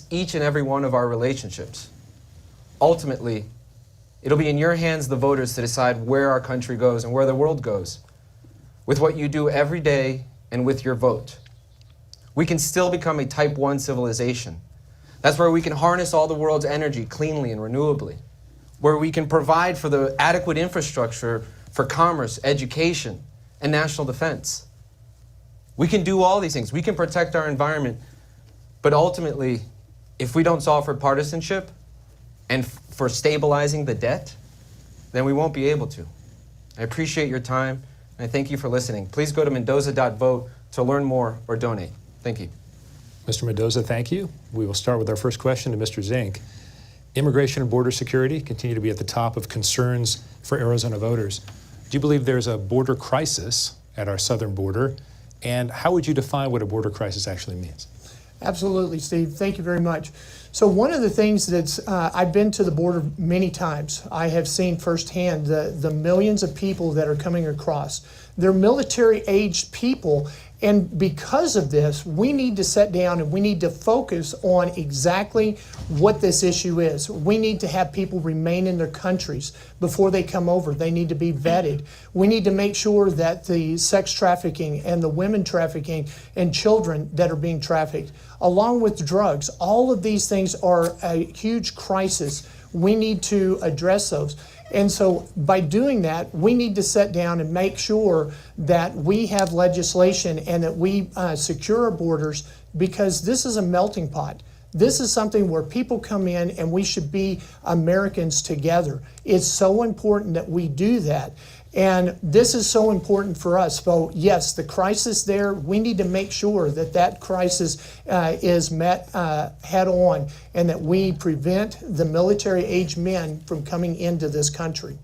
each and every one of our relationships. Ultimately, it'll be in your hands, the voters, to decide where our country goes and where the world goes, with what you do every day and with your vote. We can still become a Type 1 civilization. That's where we can harness all the world's energy cleanly and renewably, where we can provide for the adequate infrastructure for commerce, education, and national defense. We can do all these things. We can protect our environment, but ultimately, if we don't solve for partisanship and for stabilizing the debt, then we won't be able to. I appreciate your time, and I thank you for listening. Please go to mendoza.vote to learn more or donate. Thank you. Mr. Mendoza, thank you. We will start with our first question to Mr. Zink. Immigration and border security continue to be at the top of concerns for Arizona voters. Do you believe there's a border crisis at our southern border? And how would you define what a border crisis actually means? Absolutely, Steve. Thank you very much. So one of the things that's, I've been to the border many times. I have seen firsthand the millions of people that are coming across. They're military-aged people, and because of this, we need to sit down and we need to focus on exactly what this issue is. We need to have people remain in their countries before they come over. They need to be vetted. We need to make sure that the sex trafficking and the women trafficking and children that are being trafficked, along with drugs, all of these things are a huge crisis. We need to address those. And so by doing that, we need to sit down and make sure that we have legislation and that we secure our borders, because this is a melting pot. This is something where people come in and we should be Americans together. It's so important that we do that. And this is so important for us. So yes, the crisis there, we need to make sure that that crisis is met head on, and that we prevent the military-aged men from coming into this country.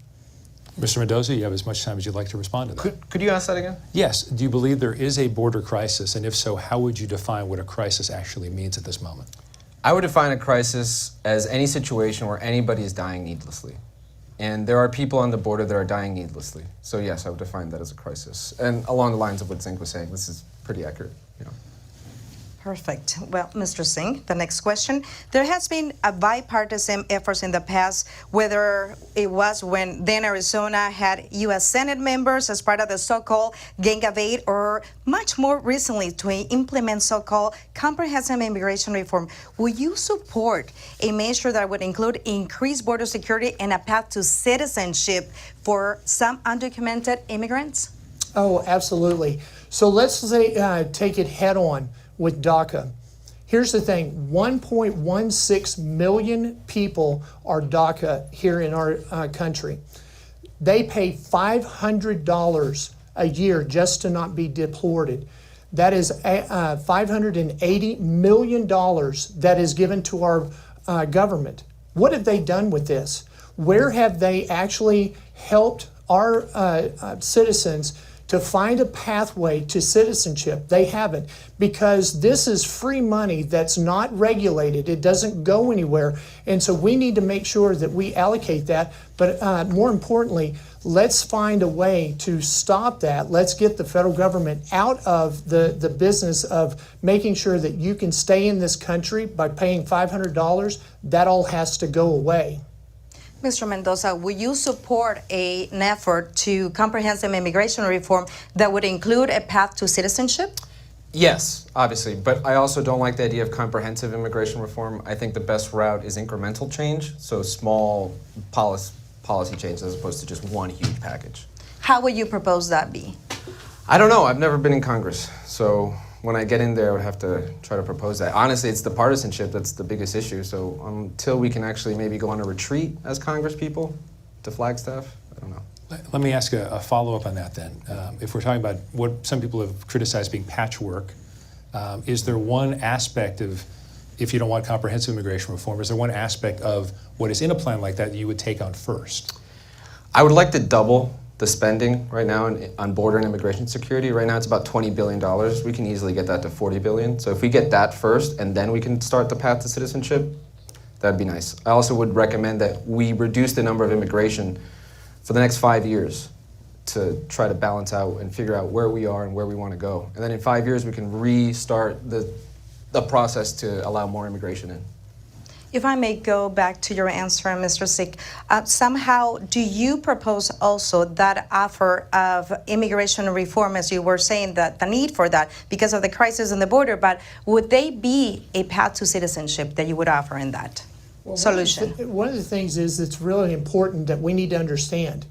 Mr. Mendoza, you have as much time as you'd like to respond to that. Could you ask that again? Yes. Do you believe there is a border crisis? And if so, how would you define what a crisis actually means at this moment? I would define a crisis as any situation where anybody is dying needlessly. And there are people on the border that are dying needlessly. So yes, I would define that as a crisis. And along the lines of what Zink was saying, this is pretty accurate. You know. Perfect. Well, Mr. Zink, the next question. There has been a bipartisan efforts in the past, whether it was when then Arizona had U.S. Senate members as part of the so-called Gang of Eight, or much more recently to implement so-called comprehensive immigration reform. Will you support a measure that would include increased border security and a path to citizenship for some undocumented immigrants? Oh, absolutely. So let's say take it head on with DACA. Here's the thing, 1.16 million people are DACA here in our country. They pay $500 a year just to not be deported. That is $580 million that is given to our government. What have they done with this? Where have they actually helped our citizens to find a pathway to citizenship? They haven't, because this is free money that's not regulated. It doesn't go anywhere. And so we need to make sure that we allocate that. But more importantly, let's find a way to stop that. Let's get the federal government out of the business of making sure that you can stay in this country by paying $500. That all has to go away. Mr. Mendoza, will you support an effort to comprehensive immigration reform that would include a path to citizenship? Yes, obviously, but I also don't like the idea of comprehensive immigration reform. I think the best route is incremental change, so small policy change as opposed to just one huge package. How would you propose that be? I don't know. I've never been in Congress, so when I get in there, I would have to try to propose that. Honestly, it's the partisanship that's the biggest issue, so until we can actually maybe go on a retreat as Congress people to Flagstaff, I don't know. Let me ask a follow-up on that then. If we're talking about what some people have criticized being patchwork, is there one aspect of, if you don't want comprehensive immigration reform, is there one aspect of what is in a plan like that you would take on first? I would like to double the spending right now on border and immigration security. Right now it's about $20 billion. We can easily get that to $40 billion. So if we get that first and then we can start the path to citizenship, that'd be nice. I also would recommend that we reduce the number of immigration for the next 5 years to try to balance out and figure out where we are and where we want to go. And then in 5 years we can restart the a process to allow more immigration in. If I may go back to your answer, Mr. Zink, somehow do you propose also that offer of immigration reform, as you were saying, that the need for that because of the crisis in the border, but would they be a path to citizenship that you would offer in that solution? One of the things is that's really important that we need to understand.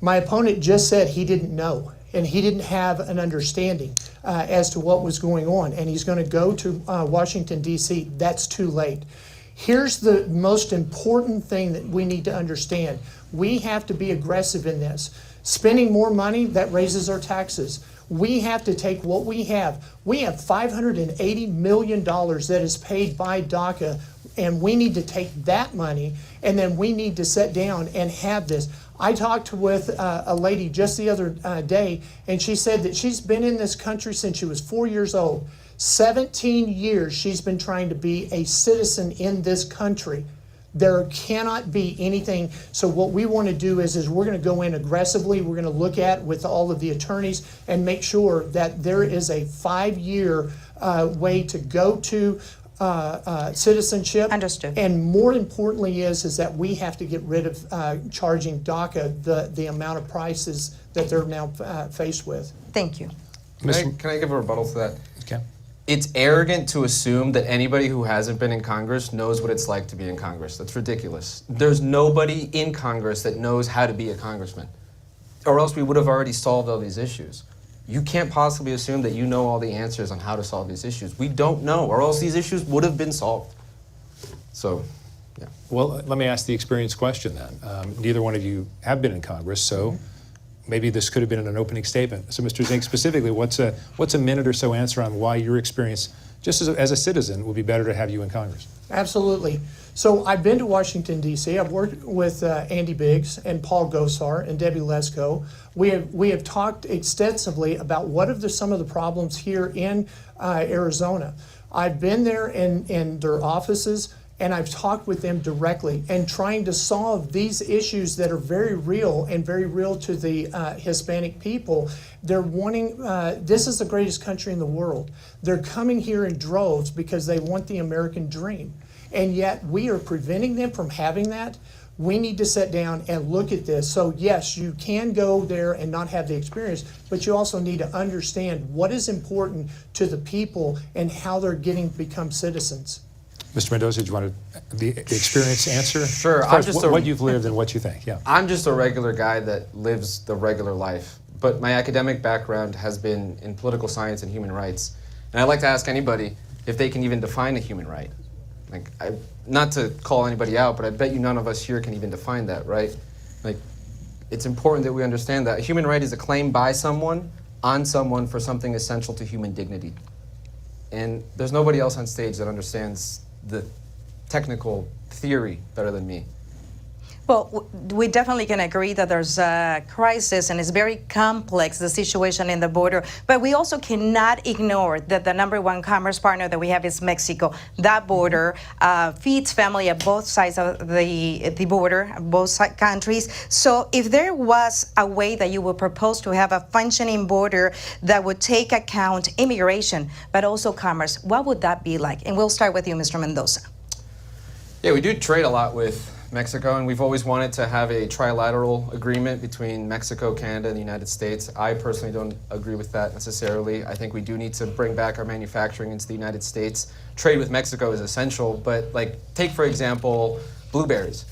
My opponent just said he didn't know, and he didn't have an understanding as to what was going on, and he's going to go to Washington, D.C. That's too late. Here's the most important thing that we need to understand. We have to be aggressive in this. Spending more money, that raises our taxes. We have to take what we have. We have $580 million that is paid by DACA, and we need to take that money, and then we need to sit down and have this. I talked with a lady just the other day, and she said that she's been in this country since she was 4 years old. 17 years she's been trying to be a citizen in this country. There cannot be anything. So what we want to do is we're going to go in aggressively. We're going to look at with all of the attorneys and make sure that there is a 5-year way to go to citizenship. Understood. And more importantly is that we have to get rid of charging DACA the amount of prices that they're now faced with. Thank you. Can I give a rebuttal to that? Okay. It's arrogant to assume that anybody who hasn't been in Congress knows what it's like to be in Congress. That's ridiculous. There's nobody in Congress that knows how to be a congressman, or else we would have already solved all these issues. You can't possibly assume that you know all the answers on how to solve these issues. We don't know, or else these issues would have been solved. So, yeah. Well, let me ask the experience question then. Neither one of you have been in Congress, so maybe this could have been an opening statement. So, Mr. Zink, specifically, what's a minute or so answer on why your experience, just as a citizen, would be better to have you in Congress? Absolutely. So I've been to Washington, D.C. I've worked with Andy Biggs and Paul Gosar and Debbie Lesko. We have talked extensively about what are some of the problems here in Arizona. I've been there in their offices, and I've talked with them directly and trying to solve these issues that are very real to the Hispanic people. They're wanting, this is the greatest country in the world. They're coming here in droves because they want the American dream. And yet we are preventing them from having that. We need to sit down and look at this. So yes, you can go there and not have the experience, but you also need to understand what is important to the people and how they're getting to become citizens. Mr. Mendoza, do you want the experience answer? Sure. As far as what you've lived and what you think, yeah. I'm just a regular guy that lives the regular life, but my academic background has been in political science and human rights. And I'd like to ask anybody if they can even define a human right. Like, not to call anybody out, but I bet you none of us here can even define that, right? Like, it's important that we understand that a human right is a claim by someone on someone for something essential to human dignity. And there's nobody else on stage that understands the technical theory better than me. Well, we definitely can agree that there's a crisis and it's very complex, the situation in the border. But we also cannot ignore that the #1 commerce partner that we have is Mexico. That border feeds family at both sides of the border, both countries. So if there was a way that you would propose to have a functioning border that would take account immigration, but also commerce, what would that be like? And we'll start with you, Mr. Mendoza. Yeah, we do trade a lot with Mexico, and we've always wanted to have a trilateral agreement between Mexico, Canada, and the United States. I personally don't agree with that necessarily. I think we do need to bring back our manufacturing into the United States. Trade with Mexico is essential, but like, take for example, blueberries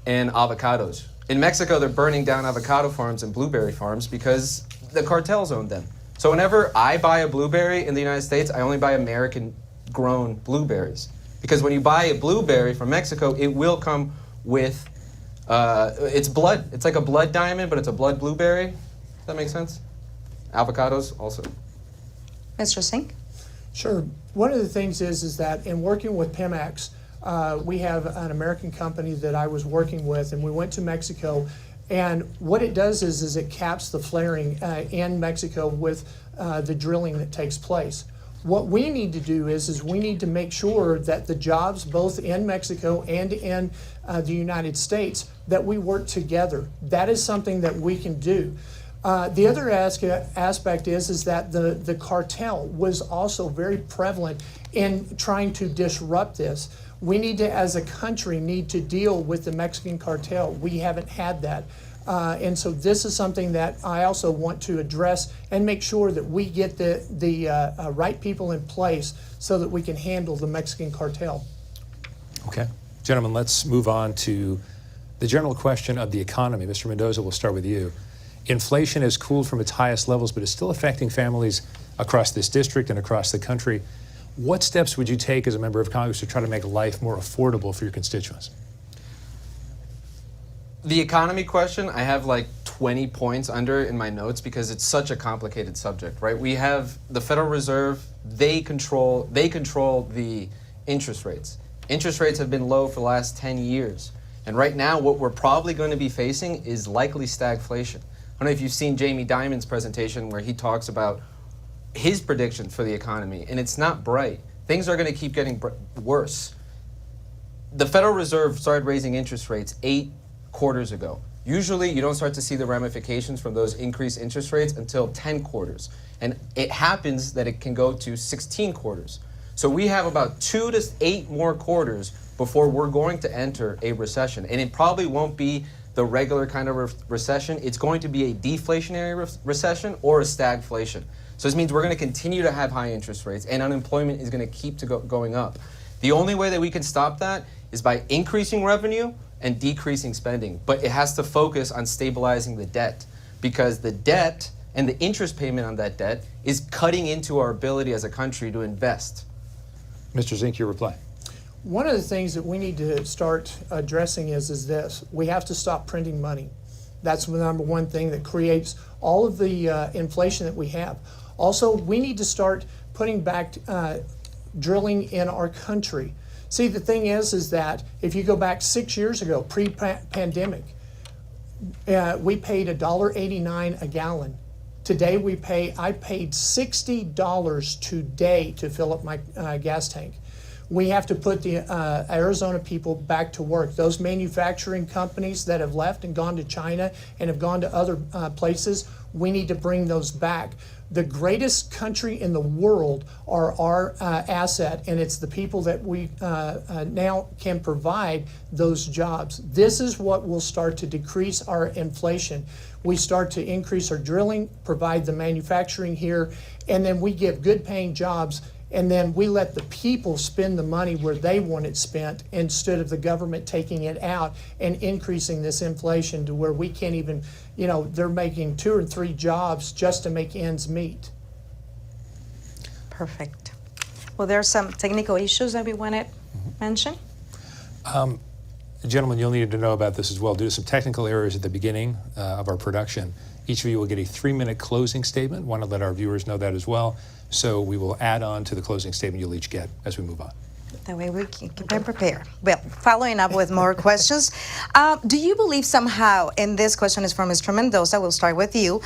and avocados. In Mexico, they're burning down avocado farms and blueberry farms because the cartels own them. So whenever I buy a blueberry in the United States, I only buy American-grown blueberries. Because when you buy a blueberry from Mexico, it will come with it's blood. It's like a blood diamond, but it's a blood blueberry. Does that make sense? Avocados also. Mr. Zink? Sure. One of the things is that in working with Pemex, we have an American company that I was working with, and we went to Mexico. And what it does is it caps the flaring in Mexico with the drilling that takes place. What we need to do is we need to make sure that the jobs both in Mexico and in the United States, that we work together. That is something that we can do. The other aspect is that the cartel was also very prevalent in trying to disrupt this. We need to, as a country, need to deal with the Mexican cartel. We haven't had that. And so this is something that I also want to address and make sure that we get the right people in place so that we can handle the Mexican cartel. Okay. Gentlemen, let's move on to the general question of the economy. Mr. Mendoza, we'll start with you. Inflation has cooled from its highest levels, but is still affecting families across this district and across the country. What steps would you take as a member of Congress to try to make life more affordable for your constituents? The economy question, I have like 20 points under in my notes because it's such a complicated subject, right? We have the Federal Reserve, they control the interest rates. Interest rates have been low for the last 10 years. And right now, what we're probably going to be facing is likely stagflation. I don't know if you've seen Jamie Dimon's presentation where he talks about his prediction for the economy, and it's not bright. Things are going to keep getting worse. The Federal Reserve started raising interest rates 8 quarters ago. Usually, you don't start to see the ramifications from those increased interest rates until 10 quarters. And it happens that it can go to 16 quarters. So we have about 2 to 8 more quarters before we're going to enter a recession. And it probably won't be the regular kind of recession. It's going to be a deflationary recession or a stagflation. So this means we're going to continue to have high interest rates and unemployment is going to keep going up. The only way that we can stop that is by increasing revenue and decreasing spending. But it has to focus on stabilizing the debt because the debt and the interest payment on that debt is cutting into our ability as a country to invest. Mr. Zink, your reply. One of the things that we need to start addressing is this. We have to stop printing money. That's the number one thing that creates all of the inflation that we have. Also, we need to start putting back drilling in our country. See, the thing is that if you go back 6 years ago, pre-pandemic, we paid $1.89 a gallon. Today I paid $60 today to fill up my gas tank. We have to put the Arizona people back to work. Those manufacturing companies that have left and gone to China and have gone to other places, we need to bring those back. The greatest country in the world are our asset, and it's the people that we now can provide those jobs. This is what will start to decrease our inflation. We start to increase our drilling, provide the manufacturing here, and then we give good paying jobs, and then we let the people spend the money where they want it spent instead of the government taking it out and increasing this inflation to where we can't even, they're making 2 or 3 jobs just to make ends meet. Perfect. Well, there are some technical issues that we want to mention. Gentlemen, you'll need to know about this as well. Due to some technical errors at the beginning of our production, each of you will get a 3-minute closing statement. Want to let our viewers know that as well. So we will add on to the closing statement you'll each get as we move on. That way we can be prepared. Well, following up with more questions, do you believe somehow, and this question is from Mr. Mendoza, we'll start with you,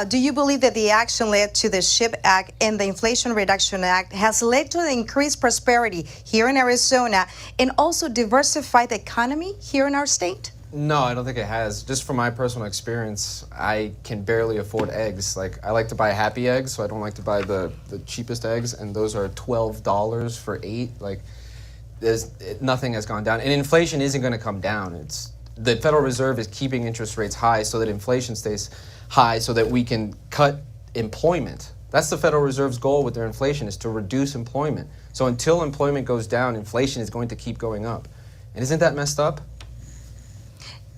do you believe that the action led to the SHIP Act and the Inflation Reduction Act has led to the increased prosperity here in Arizona and also diversified the economy here in our state? No, I don't think it has. Just from my personal experience, I can barely afford eggs. Like, I like to buy Happy Eggs, so I don't like to buy the cheapest eggs, and those are $12 for 8. Like, nothing has gone down. And inflation isn't going to come down. The Federal Reserve is keeping interest rates high so that inflation stays high so that we can cut employment. That's the Federal Reserve's goal with their inflation, is to reduce employment. So until employment goes down, inflation is going to keep going up. And isn't that messed up?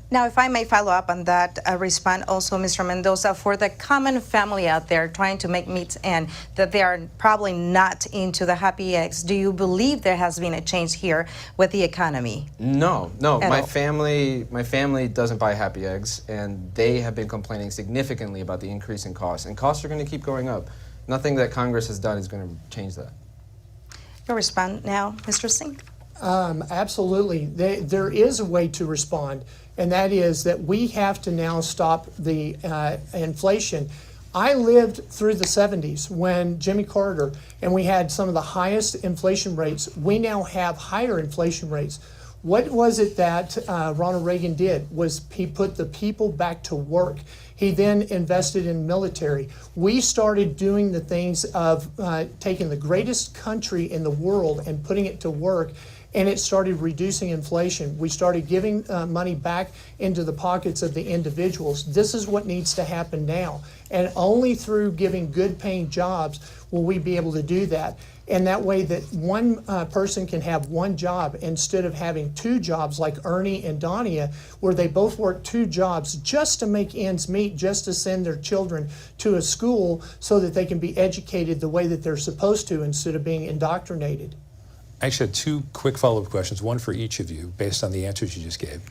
Now, if I may follow up on that, respond also, Mr. Mendoza, for the common family out there trying to make meets and that they are probably not into the Happy Eggs, do you believe there has been a change here with the economy? No. My family doesn't buy Happy Eggs, and they have been complaining significantly about the increase in costs. And costs are going to keep going up. Nothing that Congress has done is going to change that. You'll respond now, Mr. Zink. Absolutely. There is a way to respond, and that is that we have to now stop the inflation. I lived through the 70s when Jimmy Carter, and we had some of the highest inflation rates. We now have higher inflation rates. What was it that Ronald Reagan did? Was he put the people back to work. He then invested in military. We started doing the things of taking the greatest country in the world and putting it to work, and it started reducing inflation. We started giving money back into the pockets of the individuals. This is what needs to happen now. And only through giving good paying jobs will we be able to do that. And that way that one person can have one job instead of having two jobs like Ernie and Donia, where they both work two jobs just to make ends meet, just to send their children to a school so that they can be educated the way that they're supposed to instead of being indoctrinated. I actually had two quick follow-up questions, one for each of you based on the answers you just gave.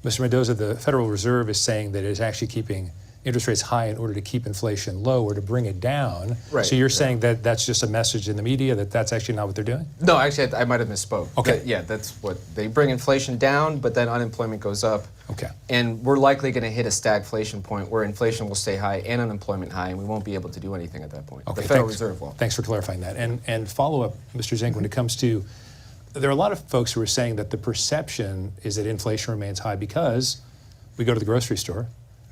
Mr. Mendoza, the Federal Reserve is saying that it is actually keeping interest rates high in order to keep inflation low or to bring it down. Right. So you're saying that that's just a message in the media, that that's actually not what they're doing? No, actually, I might have misspoke. Okay. Yeah, that's what they bring inflation down, but then unemployment goes up. Okay. And we're likely going to hit a stagflation point where inflation will stay high and unemployment high, and we won't be able to do anything at that point. Okay, The Federal thanks. Reserve will. Thanks for clarifying that. And follow up, Mr. Zink, when it comes to, there are a lot of folks who are saying that the perception is that inflation remains high because we go to the grocery store,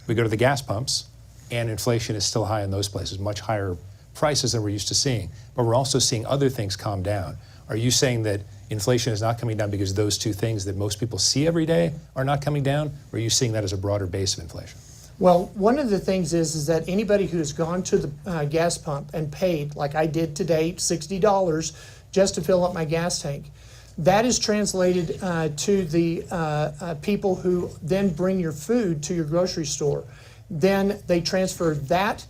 we go to the gas pumps, and inflation is still high in those places, much higher prices than we're used to seeing. But we're also seeing other things calm down. Are you saying that inflation is not coming down because those two things that most people see every day are not coming down? Or are you seeing that as a broader base of inflation? Well, one of the things is that anybody who's gone to the gas pump and paid, like I did today, $60 just to fill up my gas tank, that is translated to the people who then bring your food to your grocery store. Then they transfer that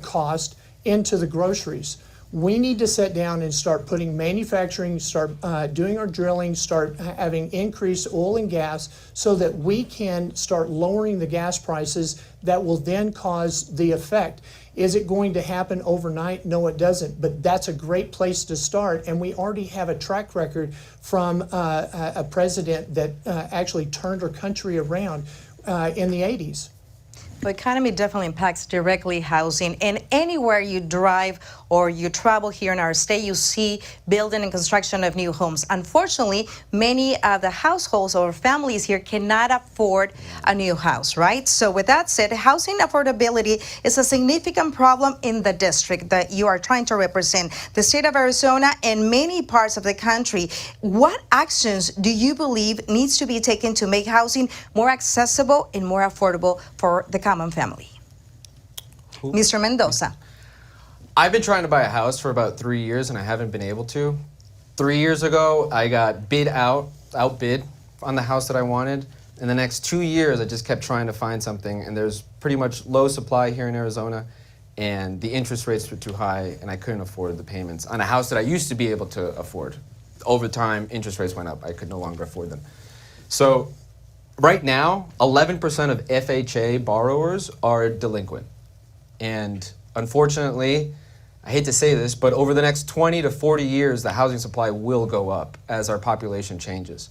cost into the groceries. We need to sit down and start putting manufacturing, start doing our drilling, start having increased oil and gas so that we can start lowering the gas prices that will then cause the effect. Is it going to happen overnight? No, it doesn't, but that's a great place to start, and we already have a track record from a president that actually turned our country around in the 80s. The economy definitely impacts directly housing, and anywhere you drive or you travel here in our state, you see building and construction of new homes. Unfortunately, many of the households or families here cannot afford a new house, right? So with that said, housing affordability is a significant problem in the district that you are trying to represent, the state of Arizona and many parts of the country. What actions do you believe needs to be taken to make housing more accessible and more affordable for the common family? Mr. Mendoza. I've been trying to buy a house for about 3 years, and I haven't been able to. 3 years ago, I got outbid on the house that I wanted. In the next 2 years, I just kept trying to find something, and there's pretty much low supply here in Arizona, and the interest rates were too high, and I couldn't afford the payments on a house that I used to be able to afford. Over time, interest rates went up. I could no longer afford them. So right now, 11% of FHA borrowers are delinquent. And unfortunately, I hate to say this, but over the next 20 to 40 years, the housing supply will go up as our population changes.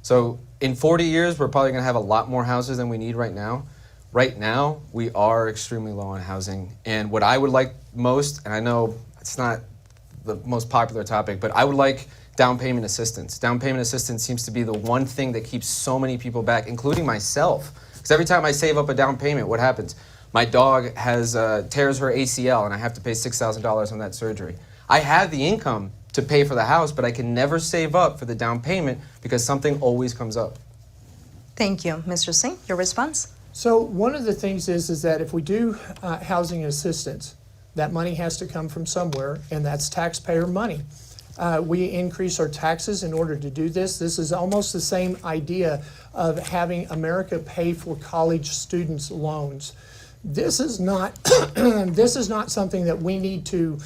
So in 40 years, we're probably going to have a lot more houses than we need right now. Right now, we are extremely low on housing. And what I would like most, and I know it's not the most popular topic, but I would like down payment assistance. Down payment assistance seems to be the one thing that keeps so many people back, including myself. Because every time I save up a down payment, what happens? My dog has tears her ACL, and I have to pay $6,000 on that surgery. I have the income to pay for the house, but I can never save up for the down payment because something always comes up. Thank you. Mr. Singh, your response? So one of the things is that if we do housing assistance, that money has to come from somewhere, and that's taxpayer money. We increase our taxes in order to do this. This is almost the same idea of having America pay for college students' loans. This is not this is not something that we need to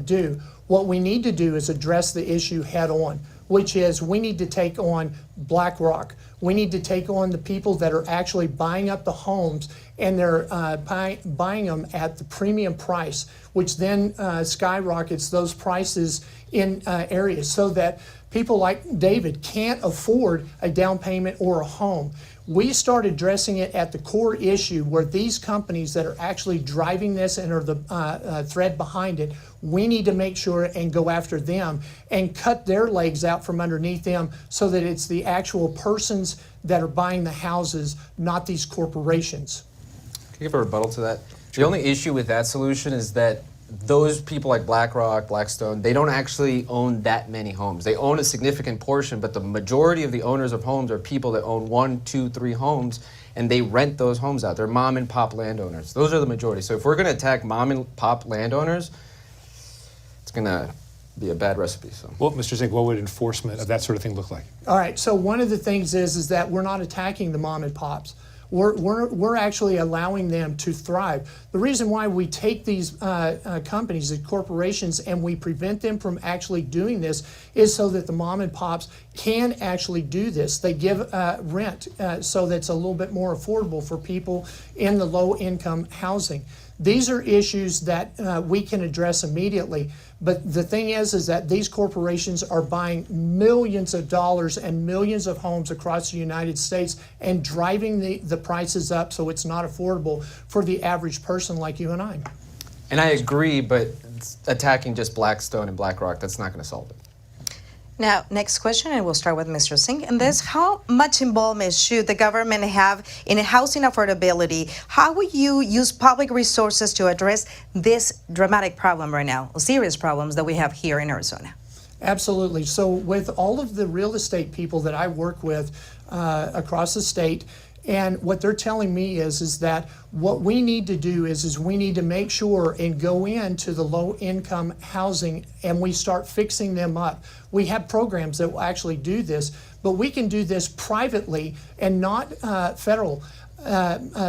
do. What we need to do is address the issue head on, which is we need to take on BlackRock. We need to take on the people that are actually buying up the homes, and they're buying them at the premium price, which then skyrockets those prices in areas so that people like David can't afford a down payment or a home. We start addressing it at the core issue where these companies that are actually driving this and are the thread behind it, we need to make sure and go after them and cut their legs out from underneath them so that it's the actual persons that are buying the houses, not these corporations. Can you give a rebuttal to that? The only issue with that solution is that those people like BlackRock, Blackstone, they don't actually own that many homes. They own a significant portion, but the majority of the owners of homes are people that own 1, 2, 3 homes, and they rent those homes out. They're mom and pop landowners. Those are the majority. So if we're going to attack mom and pop landowners, it's going to be a bad recipe. So. Well, Mr. Zink, what would enforcement of that sort of thing look like? All right, so one of the things is that we're not attacking the mom and pops. We're actually allowing them to thrive. The reason why we take these companies, these corporations, and we prevent them from actually doing this is so that the mom and pops can actually do this. They give rent so that's a little bit more affordable for people in the low income housing. These are issues that we can address immediately. But the thing is that these corporations are buying millions of dollars and millions of homes across the United States and driving the prices up so it's not affordable for the average person like you and I. And I agree, but attacking just Blackstone and BlackRock, that's not going to solve it. Now, next question, and we'll start with Mr. Zink. And this, how much involvement should the government have in housing affordability? How will you use public resources to address this dramatic problem right now, serious problems that we have here in Arizona? Absolutely. So with all of the real estate people that I work with across the state, and what they're telling me is that what we need to do is we need to make sure and go into the low income housing and we start fixing them up. We have programs that will actually do this, but we can do this privately and not federal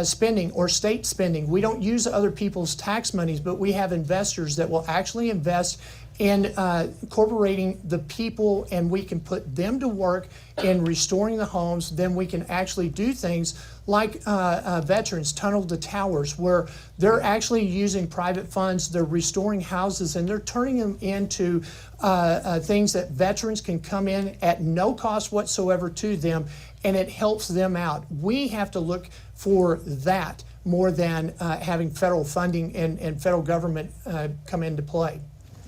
spending or state spending. We don't use other people's tax monies, but we have investors that will actually invest in incorporating the people, and we can put them to work in restoring the homes. Then we can actually do things like veterans, tunnel to towers, where they're actually using private funds, they're restoring houses, and they're turning them into things that veterans can come in at no cost whatsoever to them, and it helps them out. We have to look for that more than having federal funding and federal government come into play.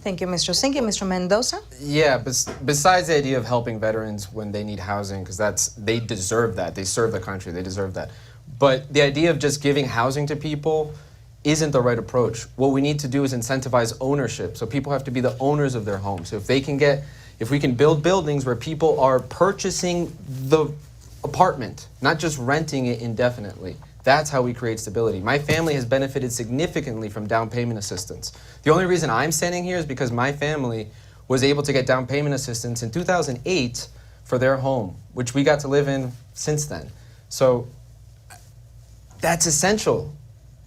Thank you, Mr. Zink. And Mr. Mendoza? Yeah, besides the idea of helping veterans when they need housing, because they deserve that. They serve the country. They deserve that. But the idea of just giving housing to people isn't the right approach. What we need to do is incentivize ownership. So people have to be the owners of their homes. So if we can build buildings where people are purchasing the apartment, not just renting it indefinitely, that's how we create stability. My family has benefited significantly from down payment assistance. The only reason I'm standing here is because my family was able to get down payment assistance in 2008 for their home, which we got to live in since then. So that's essential.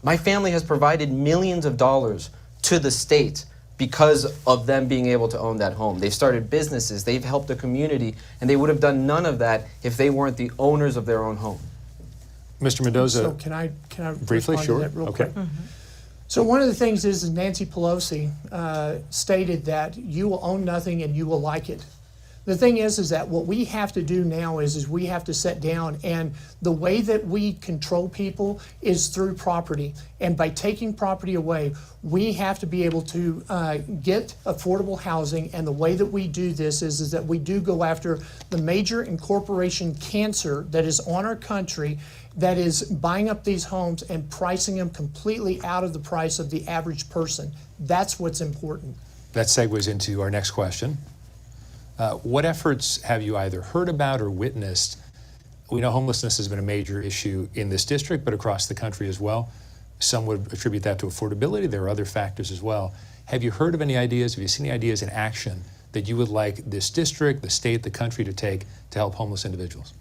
My family has provided millions of dollars to the state because of them being able to own that home. They've started businesses, they've helped the community, and they would have done none of that if they weren't the owners of their own home. Mr. Mendoza, So can I briefly, respond sure. to that real Okay. quick? So one of the things is Nancy Pelosi stated that you will own nothing and you will like it. The thing is that what we have to do now is we have to sit down, and the way that we control people is through property. And by taking property away, we have to be able to get affordable housing. And the way that we do this is that we do go after the major incorporation cancer that is on our country, that is buying up these homes and pricing them completely out of the price of the average person. That's what's important. That segues into our next question. What efforts have you either heard about or witnessed? We know homelessness has been a major issue in this district, but across the country as well. Some would attribute that to affordability. There are other factors as well. Have you heard of any ideas? Have you seen any ideas in action that you would like this district, the state, the country to take to help homeless individuals?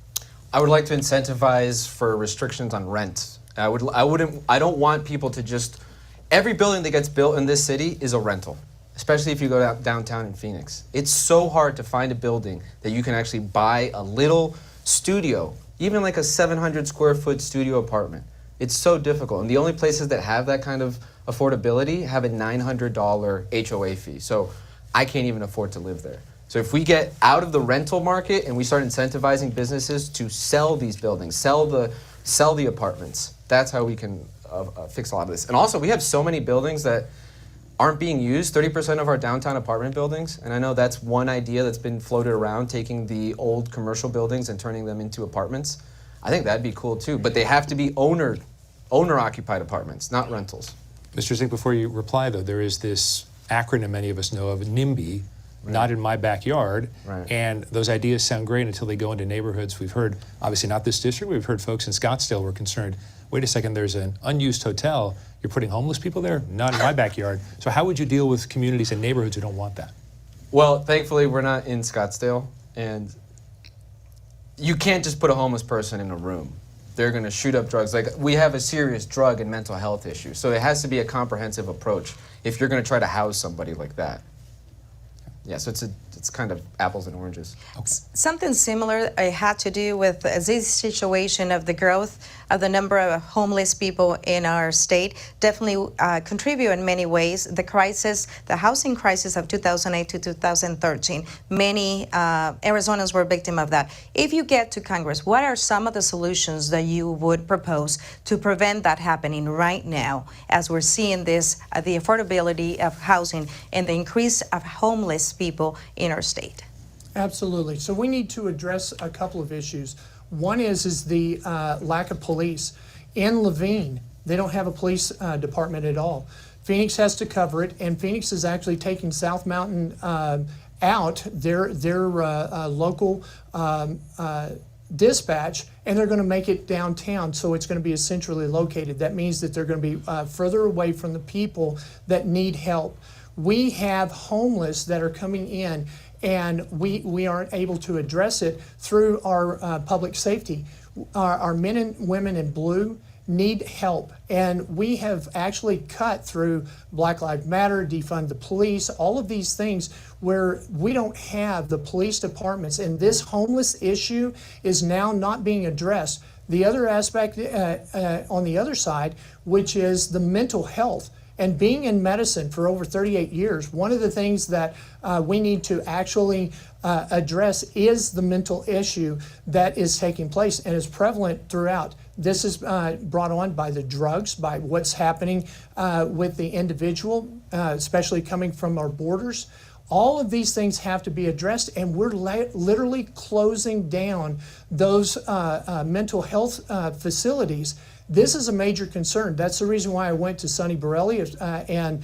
I would like to incentivize for restrictions on rent. I don't want people to just, every building that gets built in this city is a rental, especially if you go downtown in Phoenix. It's so hard to find a building that you can actually buy a little studio, even like a 700 square foot studio apartment. It's so difficult. And the only places that have that kind of affordability have a $900 HOA fee. So I can't even afford to live there. So if we get out of the rental market and we start incentivizing businesses to sell these buildings, sell the apartments, that's how we can fix a lot of this. And also, we have so many buildings that aren't being used, 30% of our downtown apartment buildings, and I know that's one idea that's been floated around, taking the old commercial buildings and turning them into apartments. I think that'd be cool too, but they have to be owner-occupied apartments, not rentals. Mr. Zink, before you reply though, there is this acronym many of us know of, NIMBY, not in my backyard, and those ideas sound great until they go into neighborhoods. We've heard, obviously not this district, we've heard folks in Scottsdale were concerned, wait a second, there's an unused hotel, you're putting homeless people there? Not in my backyard. So how would you deal with communities and neighborhoods who don't want that? Well, thankfully we're not in Scottsdale, and you can't just put a homeless person in a room. They're going to shoot up drugs. Like, we have a serious drug and mental health issue, so it has to be a comprehensive approach if you're going to try to house somebody like that. Yeah, so it's kind of apples and oranges. Something similar had to do with this situation of the growth of the number of homeless people in our state. Definitely contribute in many ways. The crisis, the housing crisis of 2008 to 2013, many Arizonans were victim of that. If you get to Congress, what are some of the solutions that you would propose to prevent that happening right now, as we're seeing this, the affordability of housing and the increase of homeless people in our state? Absolutely. So we need to address a couple of issues. One is the lack of police. In Laveen, they don't have a police department at all. Phoenix has to cover it, and Phoenix is actually taking South Mountain out, their local dispatch, and they're going to make it downtown, so it's going to be centrally located. That means that they're going to be further away from the people that need help. We have homeless that are coming in, and we aren't able to address it through our public safety. Our men and women in blue need help, and we have actually cut through Black Lives Matter, defund the police, all of these things where we don't have the police departments, and this homeless issue is now not being addressed. The other aspect on the other side, which is the mental health. And being in medicine for over 38 years, one of the things that we need to actually address is the mental issue that is taking place and is prevalent throughout. This is brought on by the drugs, by what's happening with the individual, especially coming from our borders. All of these things have to be addressed, and we're literally closing down those mental health facilities. This is a major concern. That's the reason why I went to Sonny Borelli and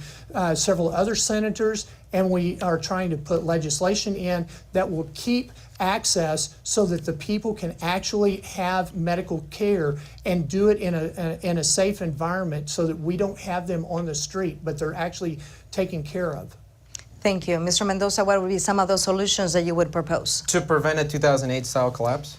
several other senators, and we are trying to put legislation in that will keep access so that the people can actually have medical care and do it in a safe environment, so that we don't have them on the street, but they're actually taken care of. Thank you. Mr. Mendoza, what would be some of those solutions that you would propose? To prevent a 2008 style collapse?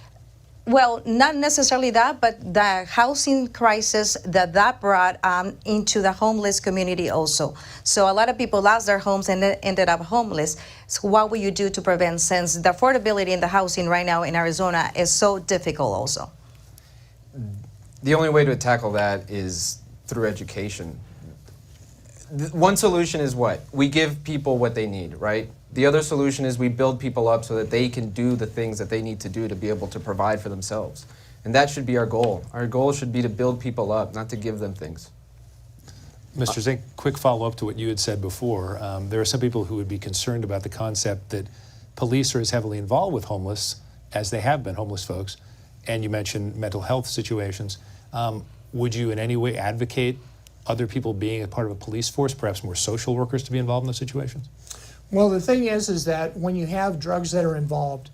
Well, not necessarily that, but the housing crisis that brought into the homeless community also. So a lot of people lost their homes and ended up homeless. So what will you do to prevent, since the affordability in the housing right now in Arizona is so difficult also? The only way to tackle that is through education. One solution is what? We give people what they need, right? The other solution is we build people up so that they can do the things that they need to do to be able to provide for themselves. And that should be our goal. Our goal should be to build people up, not to give them things. Mr. Zink, quick follow-up to what you had said before. There are some people who would be concerned about the concept that police are as heavily involved with homeless as they have been, homeless folks, and you mentioned mental health situations. Would you in any way advocate other people being a part of a police force, perhaps more social workers, to be involved in those situations? Well, the thing is that when you have drugs that are involved,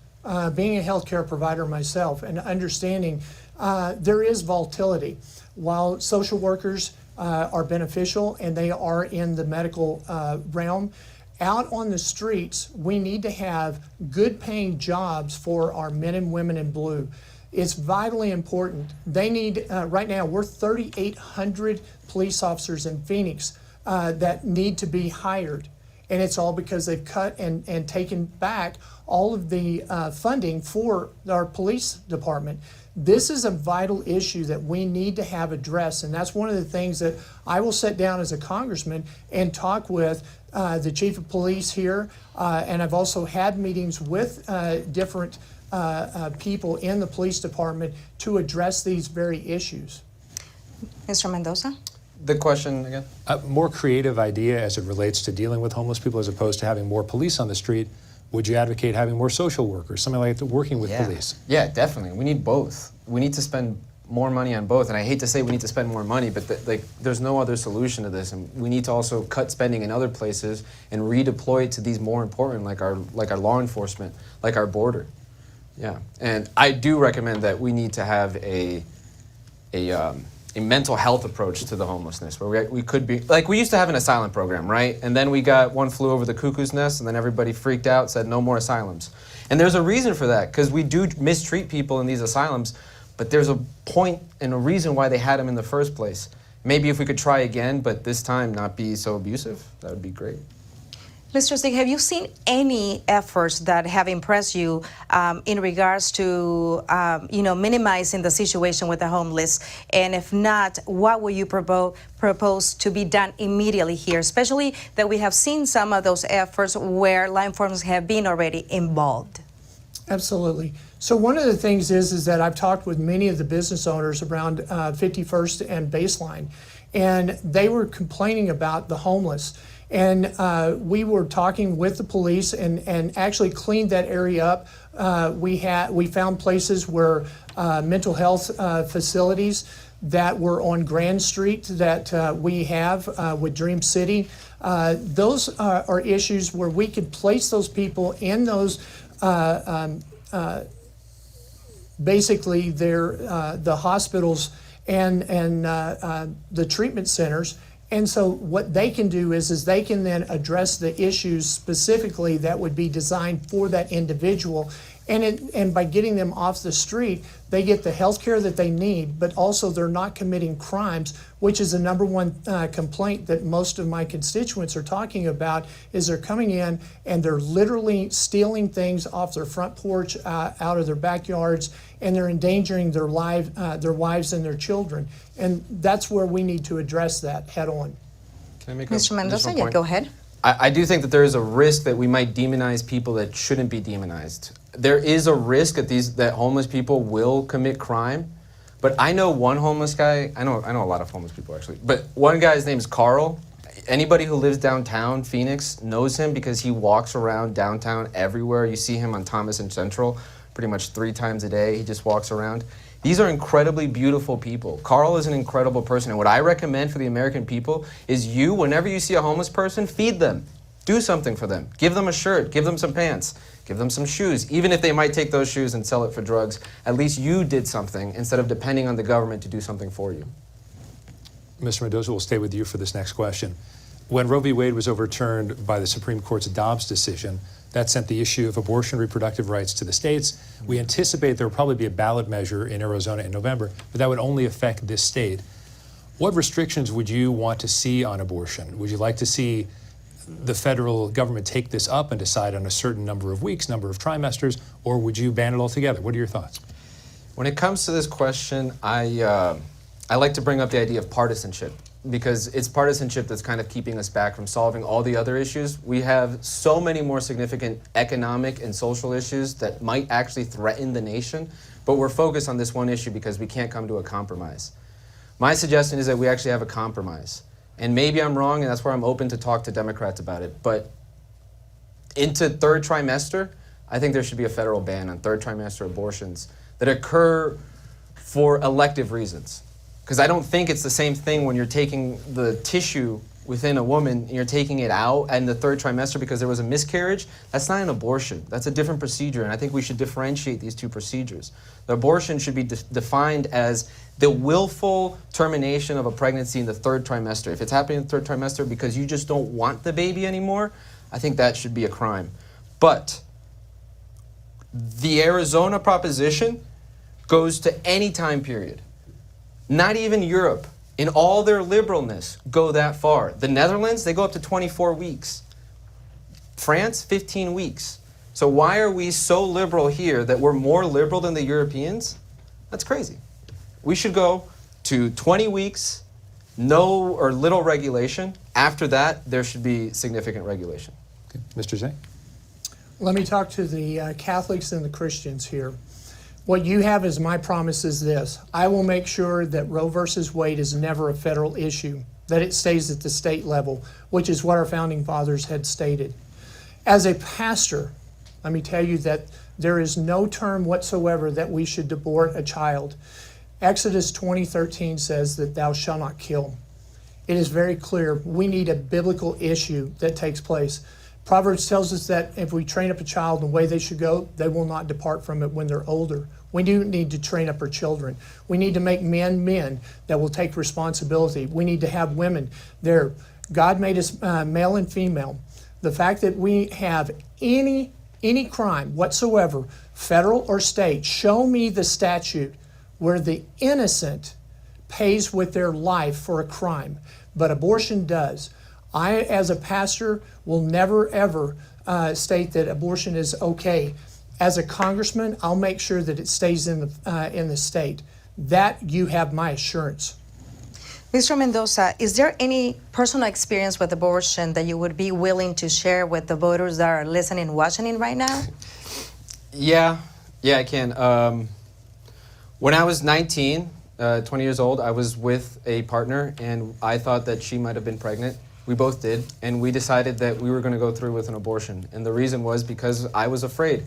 being a healthcare provider myself and understanding there is volatility. While social workers are beneficial and they are in the medical realm, out on the streets, we need to have good paying jobs for our men and women in blue. It's vitally important. They need, right now, we're 3,800 police officers in Phoenix that need to be hired. and it's all because they've cut and taken back all of the funding for our police department. This is a vital issue that we need to have addressed, and that's one of the things that I will sit down as a congressman and talk with the chief of police here, and I've also had meetings with different people in the police department to address these very issues. Mr. Mendoza? The question again? A more creative idea as it relates to dealing with homeless people as opposed to having more police on the street. Would you advocate having more social workers, something like that, working with police? Yeah, definitely. We need both. We need to spend more money on both. And I hate to say we need to spend more money, but there's no other solution to this. And we need to also cut spending in other places and redeploy it to these more important, like our law enforcement, like our border. Yeah. And I do recommend that we need to have a mental health approach to the homelessness, where we could be, like we used to have an asylum program, right? And then we got one flew over the cuckoo's nest, and then everybody freaked out, said no more asylums. And there's a reason for that, because we do mistreat people in these asylums, but there's a point and a reason why they had them in the first place. Maybe if we could try again, but this time not be so abusive, that would be great. Mr. Zink, have you seen any efforts that have impressed you in regards to, minimizing the situation with the homeless? And if not, what will you propose to be done immediately here, especially that we have seen some of those efforts where law enforcement have been already involved? Absolutely. So one of the things is that I've talked with many of the business owners around 51st and Baseline, and they were complaining about the homeless. And we were talking with the police and actually cleaned that area up. We found places where mental health facilities that were on Grand Street that we have with Dream City. Those are issues where we could place those people in those basically the hospitals and the treatment centers. And so what they can do is they can then address the issues specifically that would be designed for that individual. And by getting them off the street, they get the health care that they need, but also they're not committing crimes, which is the number one complaint that most of my constituents are talking about, is they're coming in and they're literally stealing things off their front porch, out of their backyards, and they're endangering their wives and their children. And that's where we need to address that head on. Can I make Mr. Mendoza, yeah, go ahead. I do think that there is a risk that we might demonize people that shouldn't be demonized. There is a risk that homeless people will commit crime, but I know one homeless guy. I know a lot of homeless people actually, but one guy's name is Carl. Anybody who lives downtown Phoenix knows him because he walks around downtown everywhere. You see him on Thomas and Central pretty much 3 times a day. He just walks around. These are incredibly beautiful people. Carl is an incredible person, and what I recommend for the American people is whenever you see a homeless person, feed them. Do something for them. Give them a shirt, give them some pants, give them some shoes. Even if they might take those shoes and sell it for drugs, at least you did something instead of depending on the government to do something for you. Mr. Mendoza, we'll stay with you for this next question. When Roe v. Wade was overturned by the Supreme Court's Dobbs decision, that sent the issue of abortion reproductive rights to the states. We anticipate there will probably be a ballot measure in Arizona in November, but that would only affect this state. What restrictions would you want to see on abortion? Would you like to see the federal government take this up and decide on a certain number of weeks, number of trimesters, or would you ban it altogether? What are your thoughts? When it comes to this question, I like to bring up the idea of partisanship, because it's partisanship that's kind of keeping us back from solving all the other issues. We have so many more significant economic and social issues that might actually threaten the nation, but we're focused on this one issue because we can't come to a compromise. My suggestion is that we actually have a compromise. And maybe I'm wrong, and that's where I'm open to talk to Democrats about it, but into 3rd trimester, I think there should be a federal ban on 3rd trimester abortions that occur for elective reasons. Because I don't think it's the same thing when you're taking the tissue within a woman and you're taking it out in the 3rd trimester because there was a miscarriage. That's not an abortion. That's a different procedure, and I think we should differentiate these 2 procedures. The abortion should be defined as the willful termination of a pregnancy in the 3rd trimester. If it's happening in the 3rd trimester because you just don't want the baby anymore, I think that should be a crime. But the Arizona proposition goes to any time period. Not even Europe, in all their liberalness, go that far. The Netherlands, they go up to 24 weeks. France, 15 weeks. So why are we so liberal here that we're more liberal than the Europeans? That's crazy. We should go to 20 weeks, no or little regulation. After that, there should be significant regulation. Okay. Mr. Zink? Let me talk to the Catholics and the Christians here. What you have as my promise is this: I will make sure that Roe versus Wade is never a federal issue, that it stays at the state level, which is what our founding fathers had stated. As a pastor, let me tell you that there is no term whatsoever that we should abort a child. Exodus 20:13 says that thou shalt not kill. It is very clear. We need a biblical issue that takes place. Proverbs tells us that if we train up a child in the way they should go, they will not depart from it when they're older. We do need to train up our children. We need to make men that will take responsibility. We need to have women there. God made us male and female. The fact that we have any crime whatsoever, federal or state, show me the statute where the innocent pays with their life for a crime, but abortion does. I, as a pastor, will never ever state that abortion is okay. As a congressman, I'll make sure that it stays in the state. That you have my assurance. Mr. Mendoza, is there any personal experience with abortion that you would be willing to share with the voters that are listening and watching right now? Yeah, I can. When I was 19, 20 years old, I was with a partner, and I thought that she might have been pregnant. We both did, and we decided that we were going to go through with an abortion. And the reason was because I was afraid.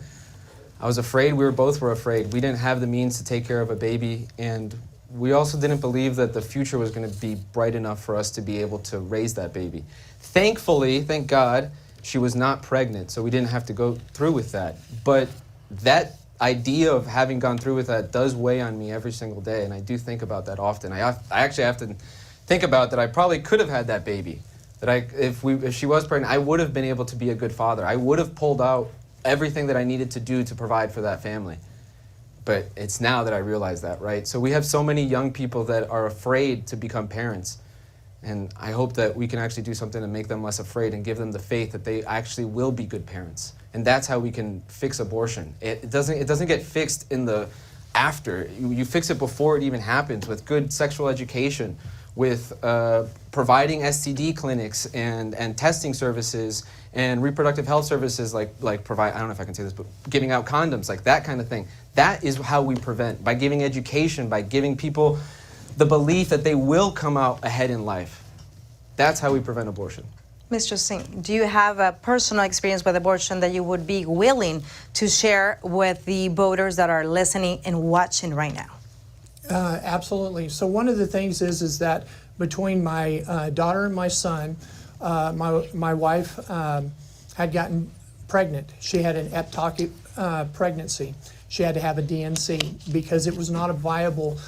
I was afraid, we both were afraid. We didn't have the means to take care of a baby, and we also didn't believe that the future was going to be bright enough for us to be able to raise that baby. Thankfully, thank God, she was not pregnant, so we didn't have to go through with that. But that idea of having gone through with that does weigh on me every single day, and I do think about that often. I actually have to think about that I probably could have had that baby. That if she was pregnant, I would have been able to be a good father. I would have pulled out everything that I needed to do to provide for that family. But it's now that I realize that, right? So we have so many young people that are afraid to become parents. And I hope that we can actually do something to make them less afraid and give them the faith that they actually will be good parents. And that's how we can fix abortion. It doesn't get fixed in the after. You fix it before it even happens with good sexual education, with providing STD clinics and testing services and reproductive health services like provide, I don't know if I can say this, but giving out condoms, like that kind of thing. That is how we prevent, by giving education, by giving people the belief that they will come out ahead in life. That's how we prevent abortion. Mr. Singh, do you have a personal experience with abortion that you would be willing to share with the voters that are listening and watching right now? Absolutely. So one of the things is that between my daughter and my son, my wife had gotten pregnant. She had an ectopic pregnancy. She had to have a DNC because it was not a viable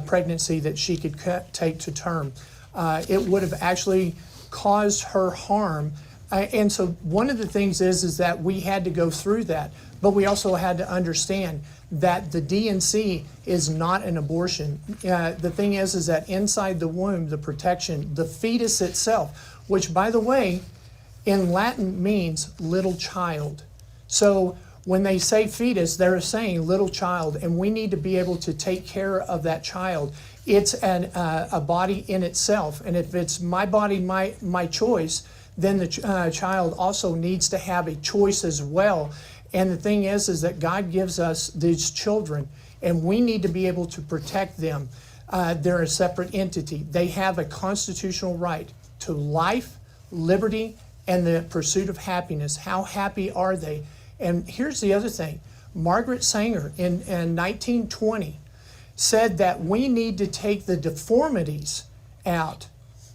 pregnancy that she could take to term. It would have actually caused her harm. And so one of the things is that we had to go through that, but we also had to understand that the DNC is not an abortion. The thing is that inside the womb, the protection, the fetus itself, which by the way, in Latin means little child. So when they say fetus, they're saying little child, and we need to be able to take care of that child. It's a body in itself, and if it's my body, my choice, then the child also needs to have a choice as well. And the thing is that God gives us these children, and we need to be able to protect them. They're a separate entity. They have a constitutional right to life, liberty, and the pursuit of happiness. How happy are they? And here's the other thing. Margaret Sanger in 1920 said that we need to take the deformities out.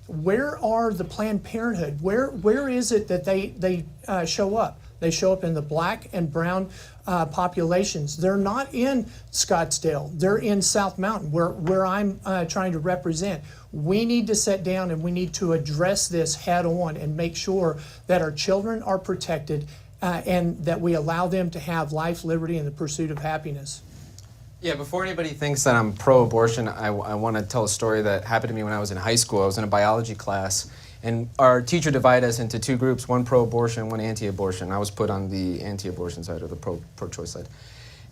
Where are the Planned Parenthood? Where is it that they show up? They show up in the black and brown populations. They're not in Scottsdale. They're in South Mountain, where I'm trying to represent. We need to sit down and we need to address this head on and make sure that our children are protected and that we allow them to have life, liberty, and the pursuit of happiness. Yeah, before anybody thinks that I'm pro-abortion, I want to tell a story that happened to me when I was in high school. I was in a biology class, And our teacher divided us into two groups, one pro-abortion, one anti-abortion. I was put on the anti-abortion side or the pro-choice side.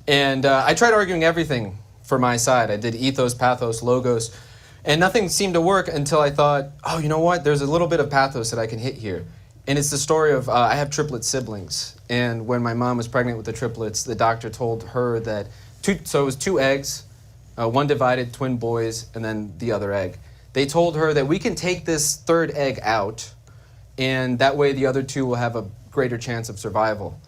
And I tried arguing everything for my side. I did ethos, pathos, logos, and nothing seemed to work until I thought, oh, you know what? There's a little bit of pathos that I can hit here. And it's the story of, I have triplet siblings. And when my mom was pregnant with the triplets, the doctor told her that, so it was 2 eggs, one divided, twin boys, and then the other egg. They told her that we can take this 3rd egg out, and that way the other 2 will have a greater chance of survival.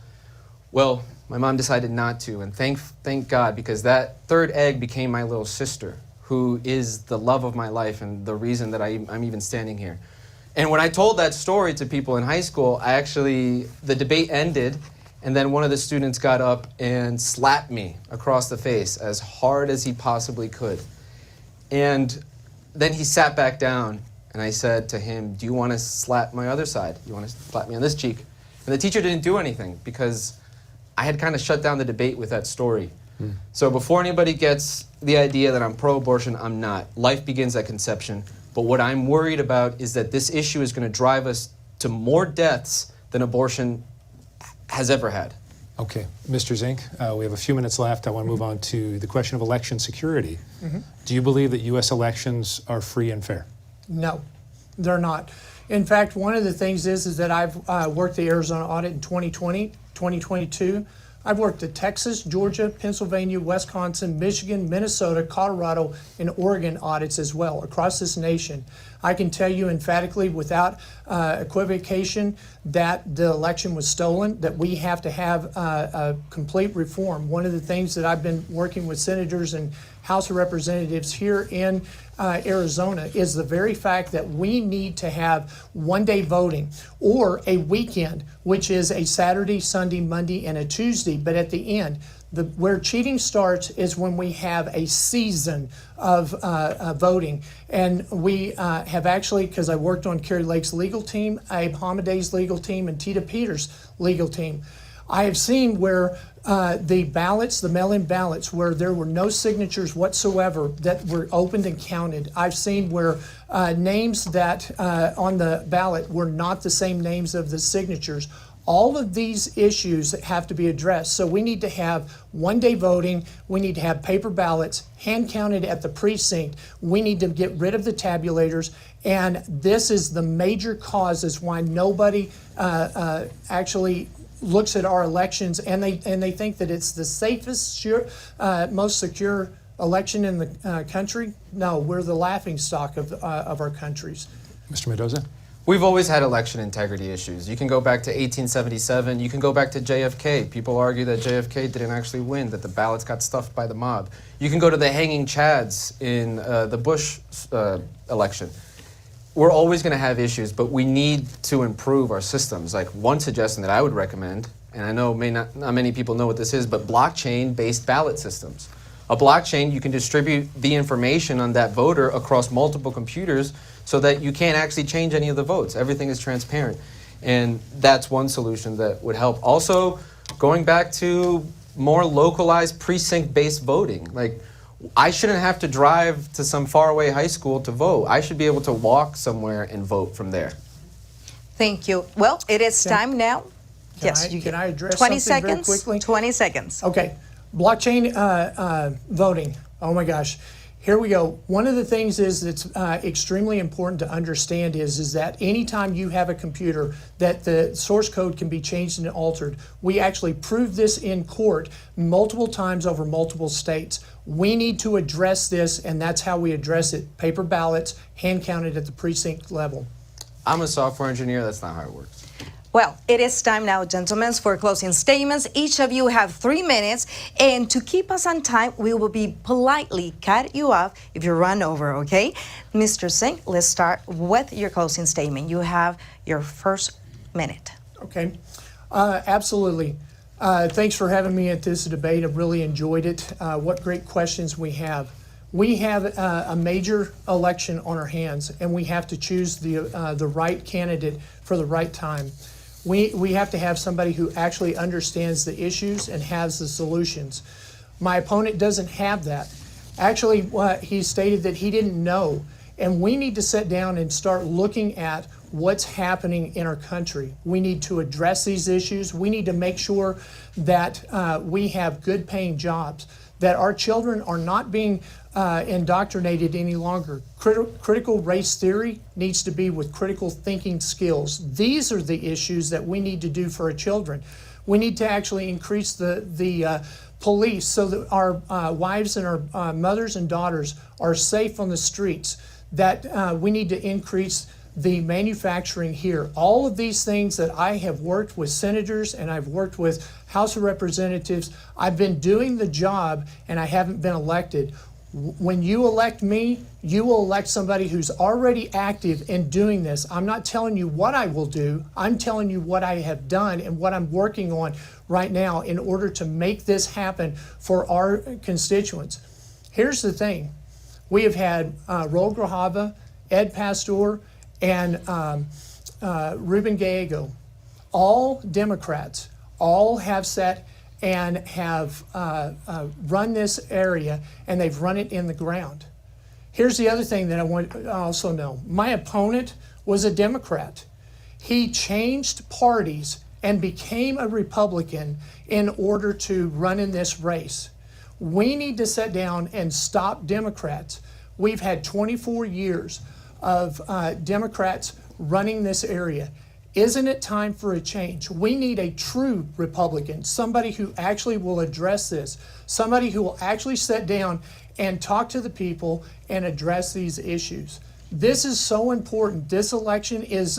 Well, my mom decided not to, and thank God, because that 3rd egg became my little sister, who is the love of my life and the reason that I'm even standing here. And when I told that story to people in high school, the debate ended, and then one of the students got up and slapped me across the face as hard as he possibly could. And then he sat back down, and I said to him, do you want to slap my other side? You want to slap me on this cheek? And the teacher didn't do anything because I had kind of shut down the debate with that story. So before anybody gets the idea that I'm pro-abortion, I'm not. Life begins at conception. But what I'm worried about is that this issue is going to drive us to more deaths than abortion has ever had. Okay, Mr. Zink, we have a few minutes left. I want to move on to the question of election security. Do you believe that U.S. elections are free and fair? No, they're not. In fact, one of the things is that I've worked the Arizona audit in 2020, 2022. I've worked at Texas, Georgia, Pennsylvania, Wisconsin, Michigan, Minnesota, Colorado, and Oregon audits as well across this nation. I can tell you emphatically without equivocation that the election was stolen, that we have to have a complete reform. One of the things that I've been working with senators and House of Representatives here in Arizona is the very fact that we need to have one-day voting or a weekend, which is a Saturday, Sunday, Monday, and a Tuesday. But at the end, where cheating starts is when we have a season of voting. And we have actually, because I worked on Kerry Lake's legal team, Abe Hamadeh's legal team, and Tita Peters' legal team, I have seen where the ballots, the mail-in ballots, where there were no signatures whatsoever that were opened and counted. I've seen where names that on the ballot were not the same names of the signatures. All of these issues have to be addressed. So we need to have one-day voting. We need to have paper ballots, hand-counted at the precinct. We need to get rid of the tabulators. And this is the major cause is why nobody actually looks at our elections, and they think that it's the safest, most secure election in the country. No, we're the laughingstock of our countries. Mr. Mendoza? We've always had election integrity issues. You can go back to 1877. You can go back to JFK. People argue that JFK didn't actually win, that the ballots got stuffed by the mob. You can go to the hanging chads in the Bush election. We're always going to have issues, but we need to improve our systems. Like one suggestion that I would recommend, and I know not many people know what this is, but blockchain-based ballot systems. A blockchain, you can distribute the information on that voter across multiple computers so that you can't actually change any of the votes. Everything is transparent. And that's one solution that would help. Also, going back to more localized precinct-based voting. Like, I shouldn't have to drive to some faraway high school to vote. I should be able to walk somewhere and vote from there. Thank you. Well, it is time now. Can I address 20 something very seconds? quickly? 20 seconds. Okay, blockchain voting. Oh my gosh. Here we go. One of the things is that's extremely important to understand is that anytime you have a computer that the source code can be changed and altered. We actually proved this in court multiple times over multiple states. We need to address this, and that's how we address it. Paper ballots, hand counted at the precinct level. I'm a software engineer. That's not how it works. Well, it is time now, gentlemen, for closing statements. Each of you have 3 minutes, and to keep us on time, we will be politely cut you off if you run over, okay? Mr. Zink, let's start with your closing statement. You have your first minute. Okay, absolutely. Thanks for having me at this debate. I really enjoyed it. What great questions we have. We have a major election on our hands, and we have to choose the right candidate for the right time. We have to have somebody who actually understands the issues and has the solutions. My opponent doesn't have that. Actually, he stated that he didn't know. And we need to sit down and start looking at what's happening in our country. We need to address these issues. We need to make sure that we have good paying jobs, that our children are not being indoctrinated any longer. Critical race theory needs to be with critical thinking skills. These are the issues that we need to do for our children. We need to actually increase the police so that our wives and our mothers and daughters are safe on the streets, that we need to increase the manufacturing here. All of these things that I have worked with senators and I've worked with House of Representatives, I've been doing the job and I haven't been elected. When you elect me, you will elect somebody who's already active in doing this. I'm not telling you what I will do. I'm telling you what I have done and what I'm working on right now in order to make this happen for our constituents. Here's the thing. We have had Raul Grijalva, Ed Pastor, and Ruben Gallego, all Democrats, all have sat and have run this area, and they've run it in the ground. Here's the other thing that I want to also know. My opponent was a Democrat. He changed parties and became a Republican in order to run in this race. We need to sit down and stop Democrats. We've had 24 years of Democrats running this area. Isn't it time for a change? We need a true Republican, somebody who actually will address this, somebody who will actually sit down and talk to the people and address these issues. This is so important. This election is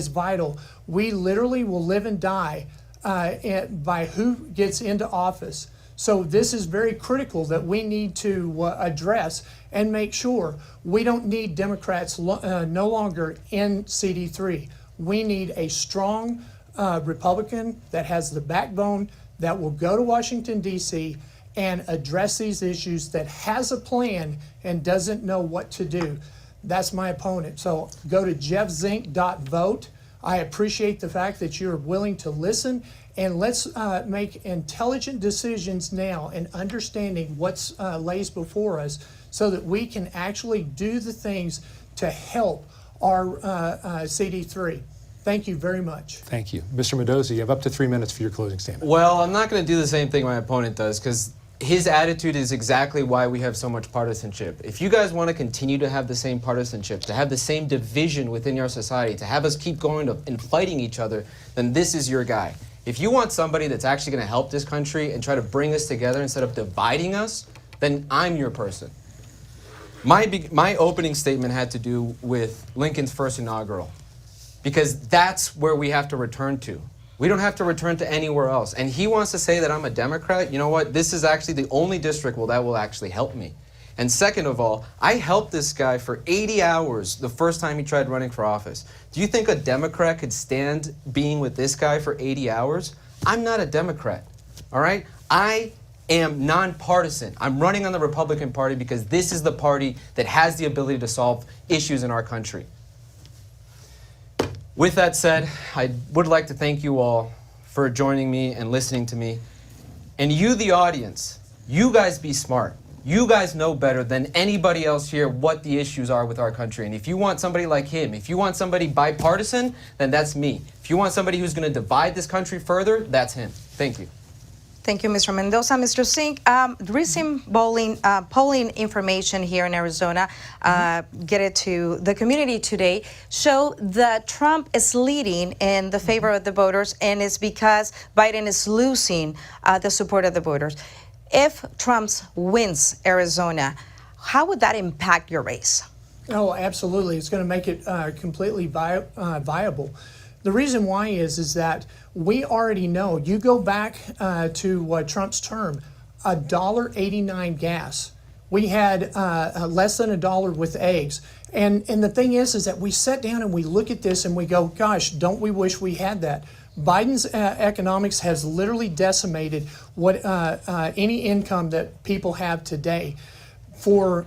vital. We literally will live and die by who gets into office. So this is very critical that we need to address and make sure we don't need Democrats no longer in CD3. We need a strong Republican that has the backbone, that will go to Washington, D.C. and address these issues, that has a plan and doesn't know what to do. That's my opponent. So go to jeffzink.vote. I appreciate the fact that you're willing to listen, and let's make intelligent decisions now and understanding what's lays before us so that we can actually do the things to help our CD3. Thank you very much. Thank you. Mr. Mendoza, you have up to 3 minutes for your closing statement. Well, I'm not going to do the same thing my opponent does, because his attitude is exactly why we have so much partisanship. If you guys want to continue to have the same partisanship, to have the same division within your society, to have us keep going and fighting each other, then this is your guy. If you want somebody that's actually going to help this country and try to bring us together instead of dividing us, then I'm your person. My opening statement had to do with Lincoln's first inaugural, because that's where we have to return to. We don't have to return to anywhere else. And he wants to say that I'm a Democrat. You know what? This is actually the only district that will actually help me. And second of all, I helped this guy for 80 hours the first time he tried running for office. Do you think a Democrat could stand being with this guy for 80 hours? I'm not a Democrat, all right? I am nonpartisan. I'm running on the Republican Party because this is the party that has the ability to solve issues in our country. With that said, I would like to thank you all for joining me and listening to me. And you, the audience, you guys be smart. You guys know better than anybody else here what the issues are with our country. And if you want somebody like him, if you want somebody bipartisan, then that's me. If you want somebody who's going to divide this country further, that's him. Thank you. Thank you, Mr. Mendoza. Mr. Zink, recent polling information here in Arizona, get it to the community today, show that Trump is leading in the favor of the voters, and it's because Biden is losing the support of the voters. If Trump wins Arizona, how would that impact your race? Oh, absolutely. It's going to make it completely viable. The reason why is that we already know. You go back to Trump's term, $1.89 gas. We had less than $1 with eggs. And the thing is that we sit down and we look at this and we go, gosh, don't we wish we had that? Biden's economics has literally decimated what any income that people have today. For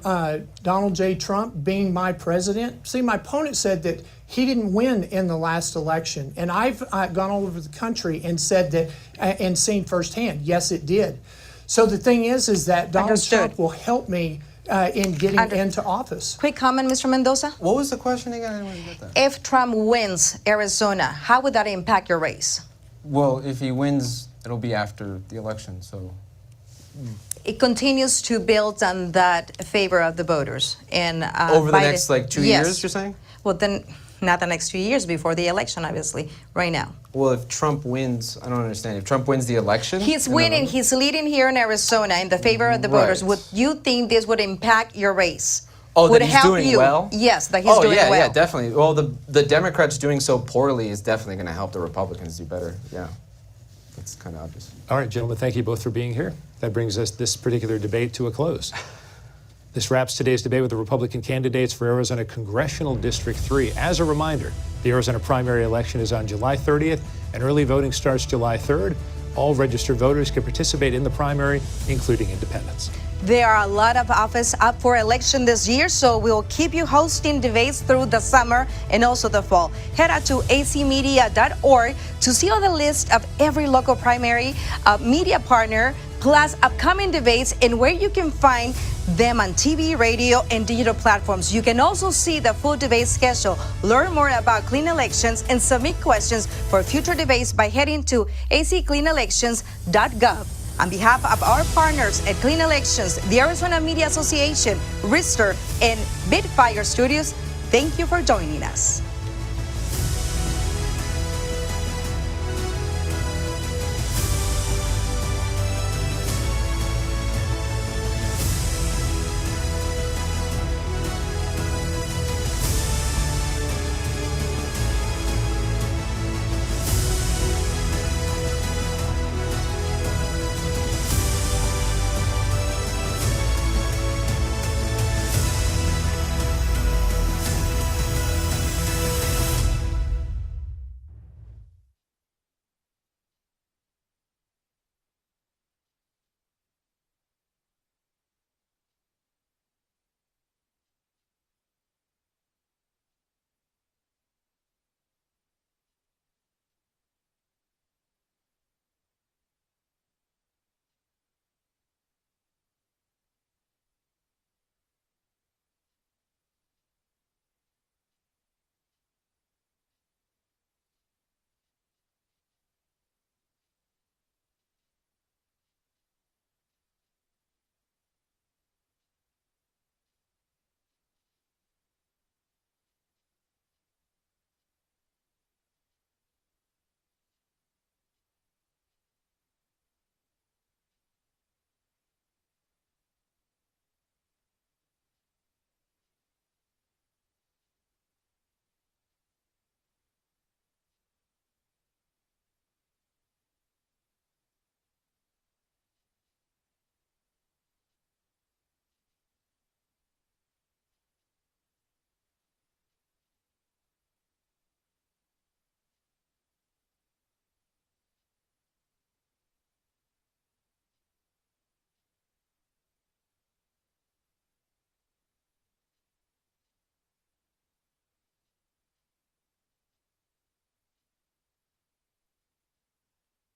Donald J. Trump being my president, see, my opponent said that he didn't win in the last election. And I've gone all over the country and said that, and seen firsthand, yes, it did. So the thing is that Donald Trump will help me in getting into office. Quick comment, Mr. Mendoza. What was the question again? I didn't really get that. If Trump wins Arizona, how would that impact your race? Well, if he wins, it'll be after the election, so. It continues to build on that favor of the voters. And Over the Biden- next, like, 2 Yes. years, you're saying? Well, then, not the next 2 years, before the election, obviously, right now. Well, if Trump wins, I don't understand. If Trump wins the election? He's in winning, November? he's leading here in Arizona in the favor of the voters. Right. Would you think this would impact your race? Oh, would that he's help doing you? well? Yes, that he's doing yeah, well. yeah, definitely. Well, the Democrats doing so poorly is definitely going to help the Republicans do better. Yeah, that's kind of obvious. All right, gentlemen, thank you both for being here. That brings us this particular debate to a close. This wraps today's debate with the Republican candidates for Arizona Congressional District 3. As a reminder, the Arizona primary election is on July 30th, and early voting starts July 3rd. All registered voters can participate in the primary, including independents. There are a lot of offices up for election this year, so we'll keep you hosting debates through the summer and also the fall. Head out to acmedia.org to see all the list of every local primary media partner, plus upcoming debates and where you can find them on TV, radio, and digital platforms. You can also see the full debate schedule, learn more about clean elections, and submit questions for future debates by heading to accleanelections.gov. On behalf of our partners at Clean Elections, the Arizona Media Association, Rister, and Bitfire Studios, thank you for joining us.